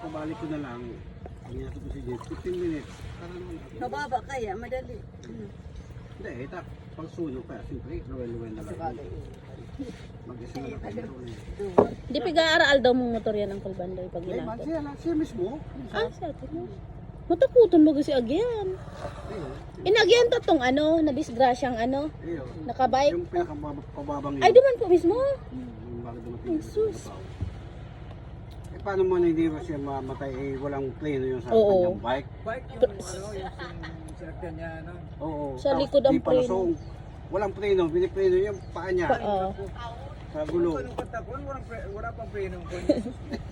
pabalik ko na lang. Pagyato ko si Jeff, 15 minutes. Mababa kaya, madali. Hindi, ita. Pag suno ka, siyempre, luwen-luwen na lang. Mag-isa na kayo. Di piga-aral daw mong motor yan, Uncle Bandoy, pag Eh, ginagawa. siya mismo. Ah, siya, tingnan. Matakutan mo kasi agyan. Inagyan to tong ano, na disgrasyang ano, nakabike. Yung pinakababang yun. Ay, duman po mismo. Yung bakit dumating. Ay, sus. Eh, paano mo na hindi ba siya mamatay? Eh, walang plano yung sa Oo. kanyang bike. Bike yung ano, yung sinakyan niya, ano? Oo. Sa Tapos likod ang di palusong. preno. Walang preno, pinipreno yung paa niya. Oo. Sa gulo. Anong katakon? Wala pang prenong ko.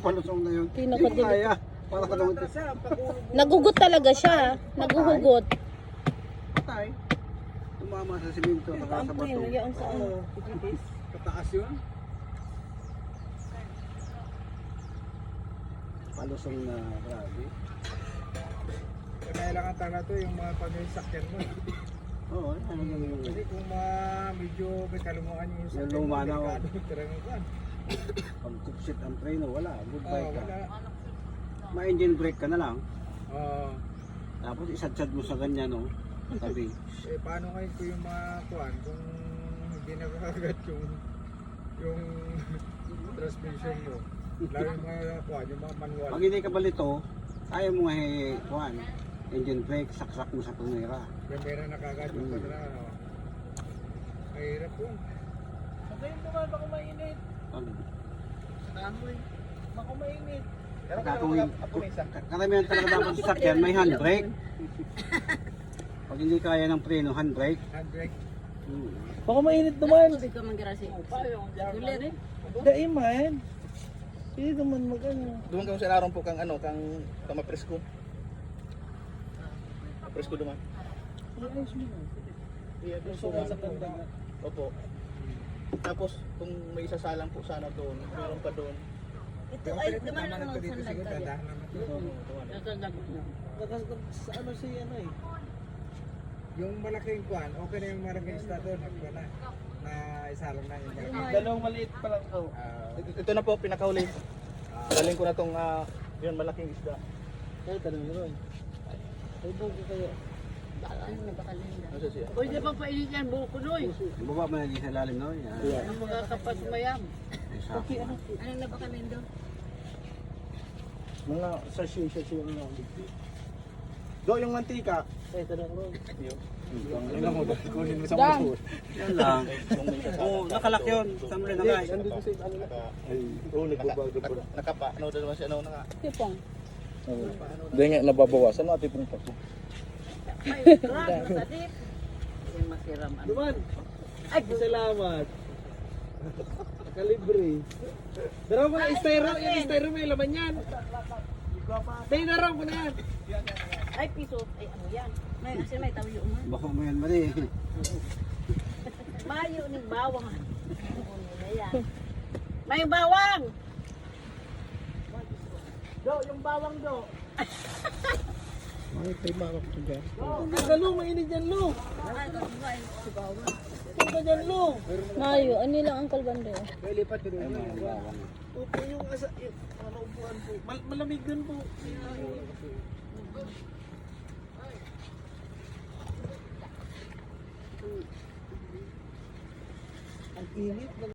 Palusong na yun. Pinakadilig. Hindi kaya. Para ka naman Sa pagulog. Nagugot talaga siya. Naguhugot. patay. Tumama sa simento, Ang naka sa preno, bato. yan sa ano. Pataas yun. Palusong na grabe. Kailangan talaga to yung mga pag-sakyan mo. Oo, ano yung Kasi kung medyo may kalumuhan yung Yung sakyan mo, luma na, delikado talagang kuwan. pag kupsit ang preno, wala. Goodbye ka. Wala. Ma-engine brake ka na lang. Oo. Tapos isadsad mo sa ganyan, no? Tabi. Eh paano ngayon ko yung mga kuwan kung hindi nakakagat yung transmission mo. Lalo yung mga kuwan, yung mga manual. Pag hindi ka balito, ayaw mo nga kuhan. Engine brake, saksak mo sa tumira. Yung pera nakakagat yung padala. Ano. Mahirap yun. Magayon naman, baka mainit. Ano? Kahoy. Baka mainit. Karamihan talaga dapat sa sakyan, may handbrake. Pag hindi kaya ng preno, handbrake. Handbrake. Baka mainit naman. Tubig ka manggirasi. Duli rin. Dai man. Hindi naman mag-ano. Duman kang sinarong po kang ano, kang mapresko. Mapresko duman. Gusto ko sa tanda. Opo. Tapos kung may isasalang po sana doon, meron pa doon. Ito ay dumaan lang ng Dito sandag siguro, kaya. dahan naman. Nasandag na. Sa ano si ano eh. Yung malaking kuwan, okay na yung marangista doon. Na isa lang na yung malaking. Dalawang maliit pa lang to. Ito na po pinakahuli. Galing ko na tong yun malaking isda. Kaya tanong nyo ron. Ay buko kayo. Ano na baka linda. Ano siya? Pwede bang painit yan buko noy? Baba mo na sa lalim, no? Yan. Ang mga kapas mayam. May sako. Ano na baka lindo? Mga sachet ano. Do yung mantika. Kaya tanong ron. Ano mo kunin mo sa Dan. motor. Yan lang. Oo, nakalak yun. Samle na guys. Andito sa ano na. Ay, nagbabago pa. Nakapa, ano daw naman siya ano naka. Tipong. Hindi nga nababawasan natin pong pako. Ay, krang sa dip. Yung masiram. Duman. Ay, Salamat. Nakalibre. Pero mga styro may laman yan. Tayo na raw ko na yan. ay piso. Ay ano yan? May kasi may tawiyo man. Baka mo yan, mali. Mayo ng bawang. Ano na yan? May bawang. Do, yung bawang do. Ay, tayo mawak ko dyan. Galo, mainit yan lo. Si bawang. Ito ka dyan lo. Mayo, ano lang Uncle Bandoy. May lipat ko doon. Upo yung ano upuan po. Malamig din po. Ang init.